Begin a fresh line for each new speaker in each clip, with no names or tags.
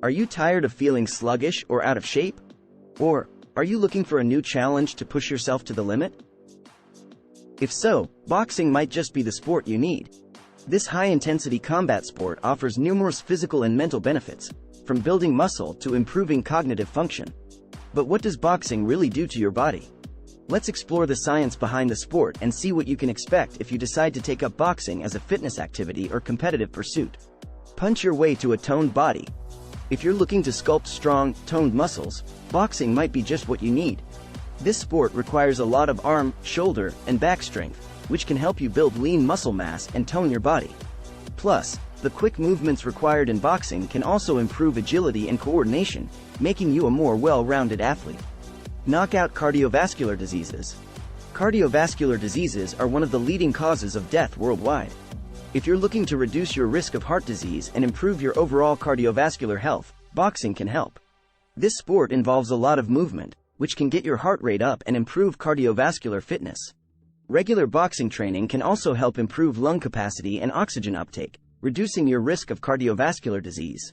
Are you tired of feeling sluggish or out of shape? Or are you looking for a new challenge to push yourself to the limit? If so, boxing might just be the sport you need. This high-intensity combat sport offers numerous physical and mental benefits, from building muscle to improving cognitive function. But what does boxing really do to your body? Let's explore the science behind the sport and see what you can expect if you decide to take up boxing as a fitness activity or competitive pursuit. Punch your way to a toned body. If you're looking to sculpt strong, toned muscles, boxing might be just what you need. This sport requires a lot of arm, shoulder, and back strength, which can help you build lean muscle mass and tone your body. Plus, the quick movements required in boxing can also improve agility and coordination, making you a more well-rounded athlete. Knockout cardiovascular diseases. Cardiovascular diseases are one of the leading causes of death worldwide. If you're looking to reduce your risk of heart disease and improve your overall cardiovascular health, boxing can help. This sport involves a lot of movement, which can get your heart rate up and improve cardiovascular fitness. Regular boxing training can also help improve lung capacity and oxygen uptake, reducing your risk of cardiovascular disease.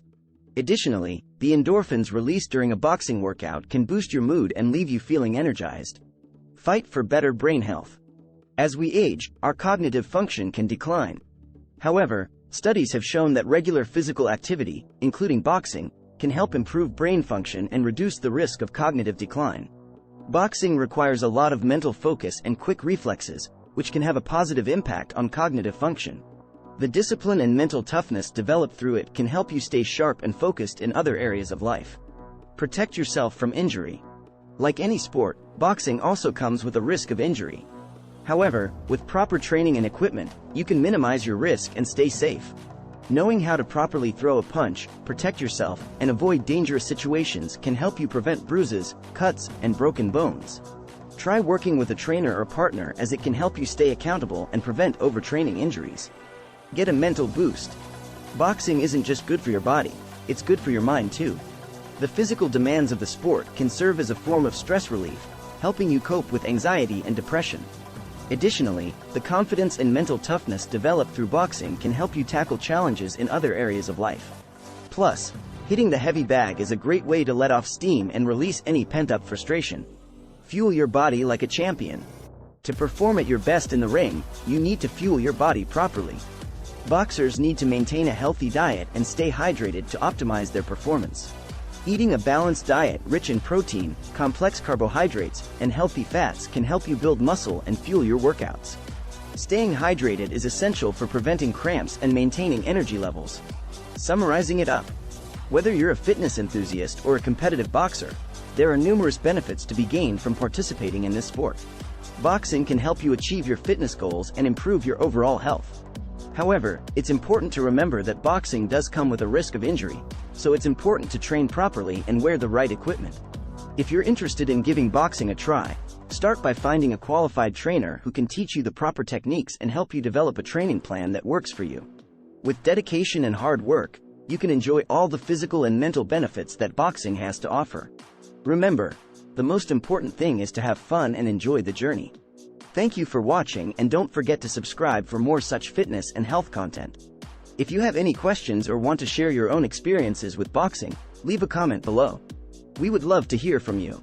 Additionally, the endorphins released during a boxing workout can boost your mood and leave you feeling energized. Fight for better brain health. As we age, our cognitive function can decline. However, studies have shown that regular physical activity, including boxing, can help improve brain function and reduce the risk of cognitive decline. Boxing requires a lot of mental focus and quick reflexes, which can have a positive impact on cognitive function. The discipline and mental toughness developed through it can help you stay sharp and focused in other areas of life. Protect yourself from injury. Like any sport, boxing also comes with a risk of injury. However, with proper training and equipment, you can minimize your risk and stay safe. Knowing how to properly throw a punch, protect yourself, and avoid dangerous situations can help you prevent bruises, cuts, and broken bones. Try working with a trainer or partner, as it can help you stay accountable and prevent overtraining injuries. Get a mental boost. Boxing isn't just good for your body, it's good for your mind too. The physical demands of the sport can serve as a form of stress relief, helping you cope with anxiety and depression. Additionally, the confidence and mental toughness developed through boxing can help you tackle challenges in other areas of life. Plus, hitting the heavy bag is a great way to let off steam and release any pent-up frustration. Fuel your body like a champion. To perform at your best in the ring, you need to fuel your body properly. Boxers need to maintain a healthy diet and stay hydrated to optimize their performance. Eating a balanced diet rich in protein, complex carbohydrates, and healthy fats can help you build muscle and fuel your workouts. Staying hydrated is essential for preventing cramps and maintaining energy levels. Summarizing it up, whether you're a fitness enthusiast or a competitive boxer, there are numerous benefits to be gained from participating in this sport. Boxing can help you achieve your fitness goals and improve your overall health. However, it's important to remember that boxing does come with a risk of injury, so it's important to train properly and wear the right equipment. If you're interested in giving boxing a try, start by finding a qualified trainer who can teach you the proper techniques and help you develop a training plan that works for you. With dedication and hard work, you can enjoy all the physical and mental benefits that boxing has to offer. Remember, the most important thing is to have fun and enjoy the journey. Thank you for watching, and don't forget to subscribe for more such fitness and health content. If you have any questions or want to share your own experiences with boxing, leave a comment below. We would love to hear from you.